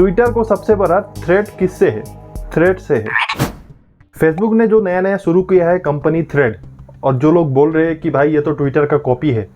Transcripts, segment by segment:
Twitter को सबसे बड़ा थ्रेट किससे है? थ्रेड से है। फेसबुक ने जो नया नया शुरू किया है कंपनी थ्रेड, और जो लोग बोल रहे हैं कि भाई ये तो ट्विटर का कॉपी है,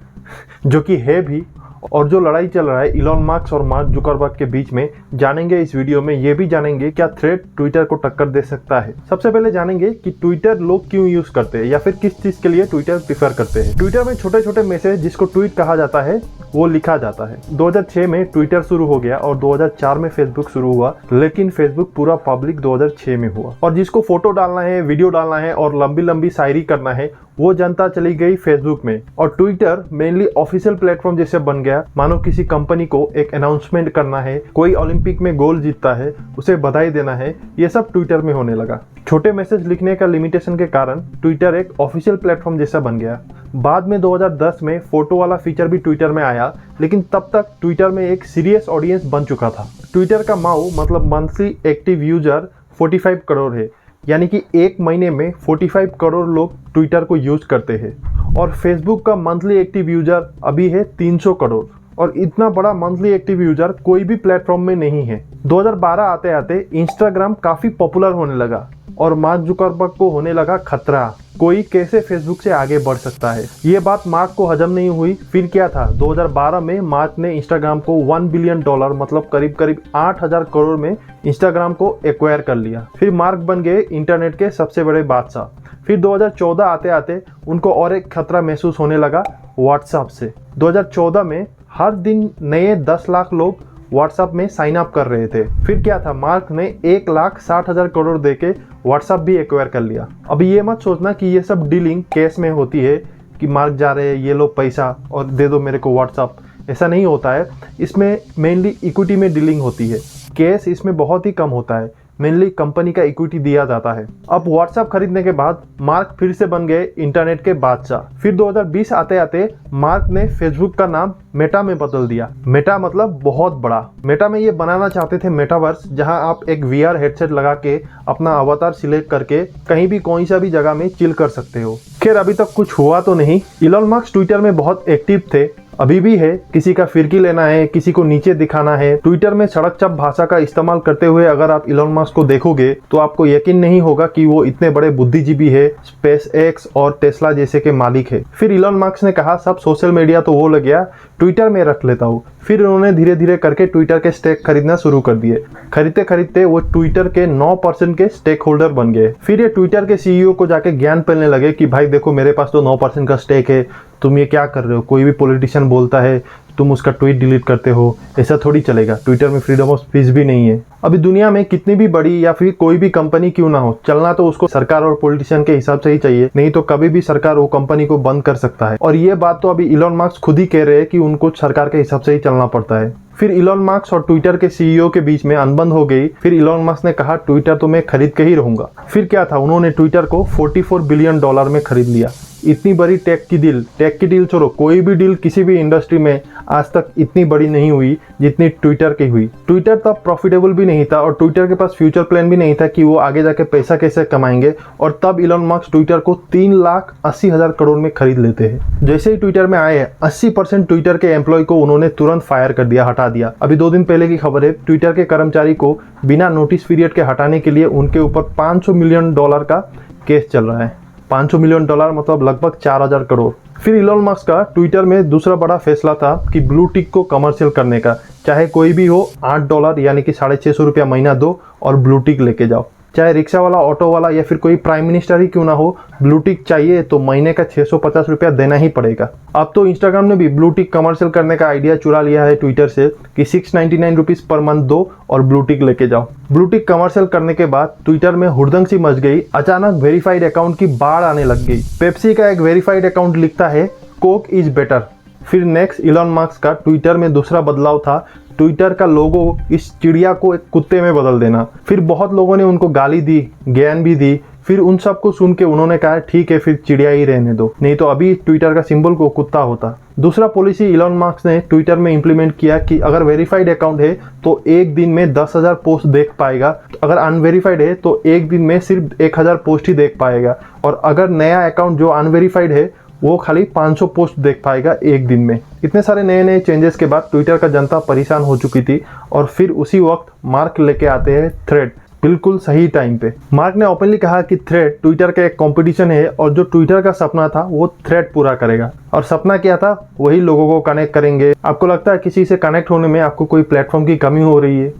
जो कि है भी, और जो लड़ाई चल रहा है इलॉन मस्क और मार्क जुकरबर्ग के बीच में, जानेंगे इस वीडियो में। ये भी जानेंगे क्या थ्रेड ट्विटर को टक्कर दे सकता है। सबसे पहले जानेंगे कि ट्विटर लोग क्यों यूज करते हैं या फिर किस चीज के लिए ट्विटर प्रीफर करते हैं। ट्विटर में छोटे छोटे मैसेज जिसको ट्वीट कहा जाता है वो लिखा जाता है। 2006 में ट्विटर शुरू हो गया और 2004 में फेसबुक शुरू हुआ, लेकिन फेसबुक पूरा पब्लिक 2006 में हुआ। और जिसको फोटो डालना है, वीडियो डालना है और लंबी लंबी शायरी करना है, वो जनता चली गई फेसबुक में। और ट्विटर मेनली ऑफिशियल प्लेटफॉर्म जैसे बन गया, मानो किसी कंपनी को एक अनाउंसमेंट करना है, कोई ओलंपिक में गोल्ड जीतता है उसे बधाई देना है, ये सब ट्विटर में होने लगा। छोटे मैसेज लिखने का लिमिटेशन के कारण ट्विटर एक ऑफिशियल प्लेटफॉर्म जैसा बन गया। बाद में 2010 में फोटो वाला फीचर भी ट्विटर में आया, लेकिन तब तक ट्विटर में एक सीरियस ऑडियंस बन चुका था। ट्विटर का माऊ मतलब मंथली एक्टिव यूजर 45 करोड़ है, यानी कि एक महीने में 45 करोड़ लोग ट्विटर को यूज करते हैं। और फेसबुक का मंथली एक्टिव यूजर अभी है 300 करोड़, और इतना बड़ा मंथली एक्टिव यूजर कोई भी प्लेटफॉर्म में नहीं है। 2012 आते आते इंस्टाग्राम काफी पॉपुलर होने लगा और मार्क जुकरबर्ग को होने लगा खतरा, कोई कैसे फेसबुक से आगे बढ़ सकता है। ये बात मार्क को हजम नहीं हुई। फिर क्या था, 2012 में मार्क ने इंस्टाग्राम को $1 बिलियन मतलब करीब करीब 8,000 करोड़ में इंस्टाग्राम को एक्वायर कर लिया। फिर मार्क बन गए इंटरनेट के सबसे बड़े बादशाह। फिर 2014 आते आते उनको और एक खतरा महसूस होने लगा व्हाट्सएप से। 2014 में हर दिन नए 10 लाख लोग व्हाट्सएप में साइन अप कर रहे थे। फिर क्या था, मार्क ने 1,60,000 करोड़ देके व्हाट्सएप भी एक्वायर कर लिया। अभी ये मत सोचना कि ये सब डीलिंग कैश में होती है कि मार्क जा रहे हैं, ये लो पैसा और दे दो मेरे को व्हाट्सएप, ऐसा नहीं होता है। इसमें मेनली इक्विटी में डीलिंग होती है, कैश इसमें बहुत ही कम होता है। मेनली कंपनी का इक्विटी दिया जाता है। अब व्हाट्सएप खरीदने के बाद मार्क फिर से बन गए इंटरनेट के बादशाह। फिर 2020 आते आते मार्क ने फेसबुक का नाम मेटा में बदल दिया। मेटा मतलब बहुत बड़ा। मेटा में ये बनाना चाहते थे मेटावर्स, जहां आप एक VR हेडसेट लगा के अपना अवतार सिलेक्ट करके कहीं भी कोई सा भी जगह में चिल कर सकते हो। खैर अभी तक कुछ हुआ तो नहीं। इलॉन मस्क ट्विटर में बहुत एक्टिव थे, अभी भी है। किसी का फिरकी लेना है, किसी को नीचे दिखाना है, ट्विटर में सड़क चप भाषा का इस्तेमाल करते हुए अगर आप इलॉन मस्क को देखोगे तो आपको यकीन नहीं होगा कि वो इतने बड़े बुद्धिजीवी है, स्पेस एक्स और टेस्ला जैसे के मालिक है। फिर इलॉन मस्क ने कहा सब सोशल मीडिया तो वो लग गया, ट्विटर में रख लेता हूँ। फिर उन्होंने धीरे धीरे करके ट्विटर के स्टेक खरीदना शुरू कर दिए। खरीदते खरीदते वो ट्विटर के 9% के स्टेक होल्डर बन गए। फिर ये ट्विटर के CEO को जाके ज्ञान फैलने लगे कि भाई देखो मेरे पास तो 9% का स्टेक है, तुम ये क्या कर रहे हो। कोई भी पॉलिटिशियन बोलता है तुम उसका ट्वीट डिलीट करते हो, ऐसा थोड़ी चलेगा। ट्विटर में फ्रीडम ऑफ स्पीच भी नहीं है। अभी दुनिया में कितनी भी बड़ी या फिर कोई भी कंपनी क्यों ना हो, चलना तो उसको सरकार और पॉलिटिशियन के हिसाब से ही चाहिए, नहीं तो कभी भी सरकार वो कंपनी को बंद कर सकता है। और ये बात तो अभी इलॉन मस्क खुद ही कह रहे हैं कि उनको सरकार के हिसाब से ही चलना पड़ता है। फिर इलॉन मस्क और ट्विटर के CEO के बीच में अनबन हो गई। फिर इलॉन मस्क ने कहा ट्विटर तो मैं खरीद के ही रहूंगा। फिर क्या था, उन्होंने ट्विटर को $44 बिलियन में खरीद लिया। इतनी बड़ी टेक की डील छोड़ो, कोई भी डील किसी भी इंडस्ट्री में आज तक इतनी बड़ी नहीं हुई जितनी ट्विटर की हुई। ट्विटर तब प्रॉफिटेबल भी नहीं था और ट्विटर के पास फ्यूचर प्लान भी नहीं था कि वो आगे जाके पैसा कैसे कमाएंगे। और तब इलॉन मस्क ट्विटर को 3,80,000 करोड़ में खरीद लेते हैं। जैसे ही ट्विटर में आए 80% ट्विटर के एम्प्लॉय को उन्होंने तुरंत फायर कर दिया, हटा दिया। अभी 2 दिन पहले की खबर है, ट्विटर के कर्मचारी को बिना नोटिस पीरियड के हटाने के लिए उनके ऊपर $500 मिलियन का केस चल रहा है। $500 मिलियन मतलब लगभग 4,000 करोड़। फिर इलॉन मस्क का ट्विटर में दूसरा बड़ा फैसला था कि ब्लू टिक को कमर्शियल करने का। चाहे कोई भी हो, $8 यानी कि ₹650 महीना दो और ब्लू टिक लेके जाओ। चाहे रिक्शा वाला, ऑटो वाला या फिर कोई प्राइम मिनिस्टर ही क्यों ना हो, ब्लू टिक चाहिए तो महीने का ₹650 देना ही पड़ेगा। अब तो इंस्टाग्राम ने भी ब्लू टिक कमर्शियल करने का आइडिया चुरा लिया है ट्विटर से कि ₹699 पर मंथ दो और ब्लू टिक लेके जाओ। ब्लू टिक कमर्शियल करने के बाद ट्विटर में हुड़दंग सी मच गई। अचानक वेरीफाइड अकाउंट की बाढ़ आने लग गई। पेप्सी का एक वेरीफाइड अकाउंट लिखता है कोक इज बेटर। फिर नेक्स्ट इलॉन मस्क का ट्विटर में दूसरा बदलाव था ट्विटर का लोगो इस चिड़िया को एक कुत्ते में बदल देना। फिर बहुत लोगों ने उनको गाली दी, ज्ञान भी दी। फिर उन सबको सुन के उन्होंने कहा ठीक है फिर चिड़िया ही रहने दो, नहीं तो अभी ट्विटर का सिंबल को कुत्ता होता। दूसरा पॉलिसी इलॉन मस्क ने ट्विटर में इंप्लीमेंट किया कि अगर वेरीफाइड अकाउंट है तो एक दिन में 10,000 पोस्ट देख पाएगा, अगर अनवेरीफाइड है तो एक दिन में सिर्फ 1,000 पोस्ट ही देख पाएगा, और अगर नया अकाउंट जो अनवेरीफाइड है वो खाली 500 पोस्ट देख पाएगा एक दिन में। इतने सारे नए नए चेंजेस के बाद ट्विटर का जनता परेशान हो चुकी थी और फिर उसी वक्त मार्क लेके आते हैं थ्रेड, बिल्कुल सही टाइम पे। मार्क ने ओपनली कहा कि थ्रेड ट्विटर का एक कंपटीशन है और जो ट्विटर का सपना था वो थ्रेड पूरा करेगा। और सपना क्या था? वही लोगों को कनेक्ट करेंगे। आपको लगता है किसी से कनेक्ट होने में आपको कोई प्लेटफॉर्म की कमी हो रही है?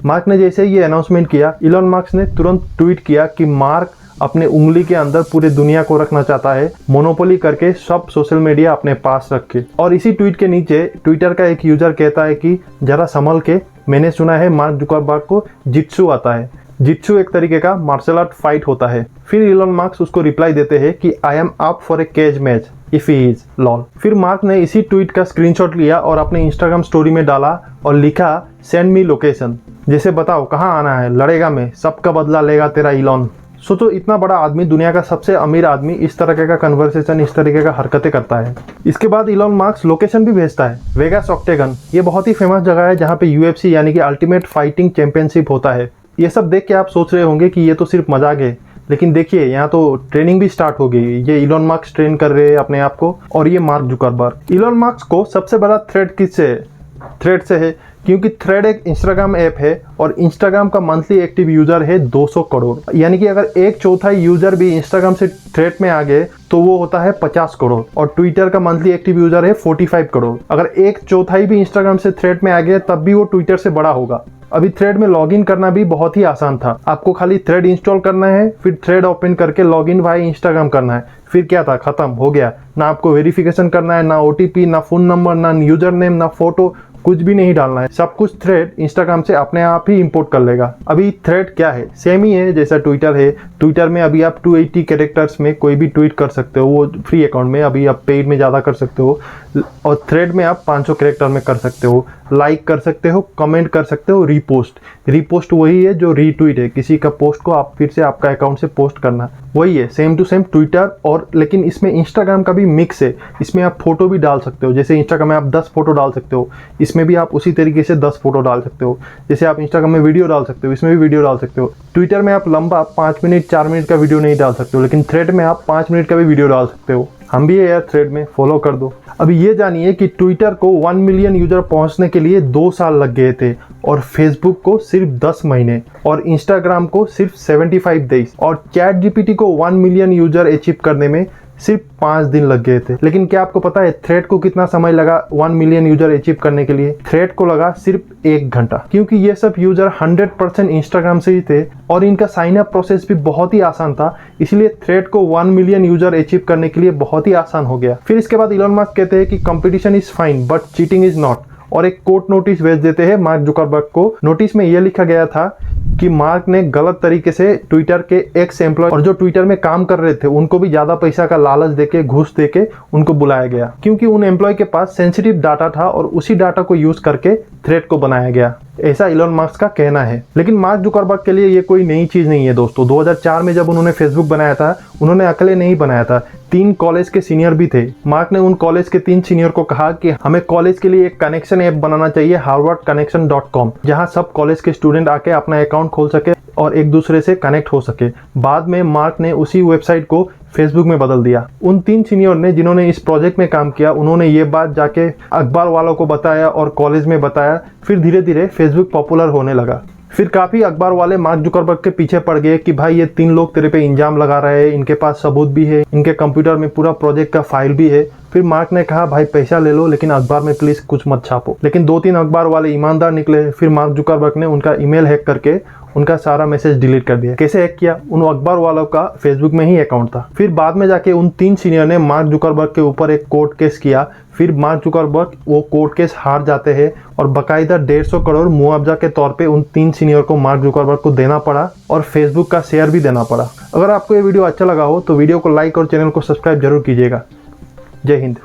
मार्क ने जैसे ये अनाउंसमेंट किया, इलॉन मस्क ने तुरंत ट्वीट किया कि मार्क अपने उंगली के अंदर पूरे दुनिया को रखना चाहता है, मोनोपोली करके सब सोशल मीडिया अपने पास रख के। और इसी ट्वीट के नीचे ट्विटर का एक यूजर कहता है कि जरा संभल के, मैंने सुना है मार्क जुकरबर्ग को जित्सु आता है। जित्सु एक तरीके का मार्शल आर्ट फाइट होता है। फिर इलॉन मस्क उसको रिप्लाई देते हैं कि I am up for a cage match if he is lol. फिर मार्क ने इसी ट्वीट का स्क्रीनशॉट लिया और अपने इंस्टाग्राम स्टोरी में डाला और लिखा सेंड मी लोकेशन, जैसे बताओ कहाँ आना है, लड़ेगा मैं, सबका बदला लेगा तेरा इलॉन। सोचो इतना बड़ा आदमी, दुनिया का सबसे अमीर आदमी इस तरह का कन्वर्सेशन, इस तरीके का हरकतें करता है। इसके बाद इलॉन मस्क लोकेशन भी भेजता है, वेगास ऑक्टेगन। ये बहुत ही फेमस जगह है जहाँ पे यूएफसी यानी कि अल्टीमेट फाइटिंग चैंपियनशिप होता है। ये सब देख के आप सोच रहे होंगे कि ये तो सिर्फ मजाक है, लेकिन देखिए यहाँ तो ट्रेनिंग भी स्टार्ट हो गई। ये इलॉन मस्क ट्रेन कर रहे हैं अपने आप को और ये मार्क जुकरबर्ग। इलॉन मस्क को सबसे बड़ा थ्रेड किससे है? थ्रेड से है, क्योंकि थ्रेड एक इंस्टाग्राम ऐप है और इंस्टाग्राम का मंथली एक्टिव यूजर है 200 करोड़। यानी कि अगर 1/4 यूजर भी इंस्टाग्राम से थ्रेड में आ गए तो वो होता है 50 करोड़। और ट्विटर का मंथली एक्टिव यूजर है 45 करोड़। अगर 1/4 भी इंस्टाग्राम से थ्रेड में आ गए तब भी वो ट्विटर से बड़ा होगा। अभी थ्रेड में लॉगिन करना भी बहुत ही आसान था। आपको खाली थ्रेड इंस्टॉल करना है, फिर थ्रेड ओपन करके लॉगिन वाई इंस्टाग्राम करना है। फिर क्या था, खत्म हो गया। ना आपको वेरिफिकेशन करना है, ना ओटीपी, ना फोन नंबर, ना यूजर नेम, ना फोटो, कुछ भी नहीं डालना है। सब कुछ थ्रेड इंस्टाग्राम से अपने आप ही इंपोर्ट कर लेगा। अभी थ्रेड क्या है? सेम ही है जैसा ट्विटर है। ट्विटर में अभी आप 280 कैरेक्टर्स में कोई भी ट्वीट कर सकते हो, वो फ्री अकाउंट में। अभी आप पेड में ज़्यादा कर सकते हो। और थ्रेड में आप 500 कैरेक्टर में कर सकते हो, लाइक कर सकते हो, कमेंट कर सकते हो, रीपोस्ट वही है जो रीट्वीट है। किसी का पोस्ट को आप फिर से आपका अकाउंट से पोस्ट करना, वही है सेम टू सेम ट्विटर। और लेकिन इसमें इंस्टाग्राम का भी मिक्स है। इसमें आप फोटो भी डाल सकते हो, जैसे इंस्टाग्राम में आप 10 फोटो डाल सकते हो, इसमें भी आप उसी तरीके से 10 फोटो डाल सकते हो। जैसे आप इंस्टाग्राम में वीडियो डाल सकते हो, इसमें भी वीडियो डाल सकते हो। ट्विटर में आप लंबा 5 मिनट 4 मिनट का वीडियो नहीं डाल सकते हो, लेकिन थ्रेड में आप 5 मिनट का भी वीडियो डाल सकते हो। हम भी है यार थ्रेड में, फॉलो कर दो। अभी ये जानिए कि ट्विटर को 1 मिलियन यूजर पहुंचने के लिए 2 साल लग गए थे और फेसबुक को सिर्फ 10 महीने और इंस्टाग्राम को सिर्फ 75 डेज और चैट जीपीटी को 1 मिलियन यूजर अचीव करने में सिर्फ 5 दिन लग गए थे। लेकिन क्या आपको पता है थ्रेड को कितना समय लगा 1 मिलियन यूजर अचीव करने के लिए? थ्रेड को लगा सिर्फ 1 घंटा, क्योंकि ये सब यूजर 100% इंस्टाग्राम से ही थे और इनका साइन अप प्रोसेस भी बहुत ही आसान था। इसलिए थ्रेड को 1 मिलियन यूजर अचीव करने के लिए बहुत ही आसान हो गया। फिर इसके बाद इलॉन मस्क कहते हैं कि competition is fine but cheating is not, और एक कोर्ट नोटिस भेज देते हैं मार्क जुकरबर्ग को। नोटिस में यह लिखा गया था कि मार्क ने गलत तरीके से ट्विटर के एक्स एम्प्लॉय और जो ट्विटर में काम कर रहे थे उनको भी ज्यादा पैसा का लालच देके, घूस देके उनको बुलाया गया, क्योंकि उन एम्प्लॉय के पास सेंसिटिव डाटा था और उसी डाटा को यूज करके थ्रेड को बनाया गया। ऐसा इलॉन मस्क का कहना है। लेकिन मार्क जुकरबर्ग के लिए ये कोई नई चीज नहीं है दोस्तों। 2004 में जब उन्होंने फेसबुक बनाया था, उन्होंने अकेले नहीं बनाया था, 3 कॉलेज के सीनियर भी थे। मार्क ने उन कॉलेज के 3 सीनियर को कहा कि हमें कॉलेज के लिए एक कनेक्शन ऐप बनाना चाहिए, harvardconnection.com, जहां सब कॉलेज के स्टूडेंट आके अपना अकाउंट खोल सके और एक दूसरे से कनेक्ट हो सके। बाद में मार्क ने उसी वेबसाइट को फेसबुक में बदल दिया। उन 3 सीनियर ने जिन्होंने इस प्रोजेक्ट में काम किया, उन्होंने ये बात जाके अखबार वालों को बताया और कॉलेज में बताया। फिर धीरे धीरे फेसबुक पॉपुलर होने लगा। फिर काफी अखबार वाले मार्क जुकरबर्ग के पीछे पड़ गए कि भाई ये 3 लोग तेरे पे इल्जाम लगा रहे हैं, इनके पास सबूत भी है, इनके कंप्यूटर में पूरा प्रोजेक्ट का फाइल भी है। फिर मार्क ने कहा भाई पैसा ले लो लेकिन अखबार में प्लीज कुछ मत छापो। लेकिन 2-3 अखबार वाले ईमानदार निकले। फिर मार्क जुकरबर्ग ने उनका ईमेल हैक करके उनका सारा मैसेज डिलीट कर दिया। कैसे हैक किया? उन अखबार वालों का फेसबुक में ही अकाउंट था। फिर बाद में जाके उन 3 सीनियर ने मार्क जुकरबर्ग के ऊपर एक कोर्ट केस किया। फिर मार्क जुकरबर्ग वो कोर्ट केस हार जाते हैं और बकायदा 150 करोड़ मुआवजा के तौर पे उन 3 सीनियर को मार्क जुकरबर्ग को देना पड़ा और फेसबुक का शेयर भी देना पड़ा। अगर आपको ये वीडियो अच्छा लगा हो तो वीडियो को लाइक और चैनल को सब्सक्राइब जरूर कीजिएगा। जय हिंद।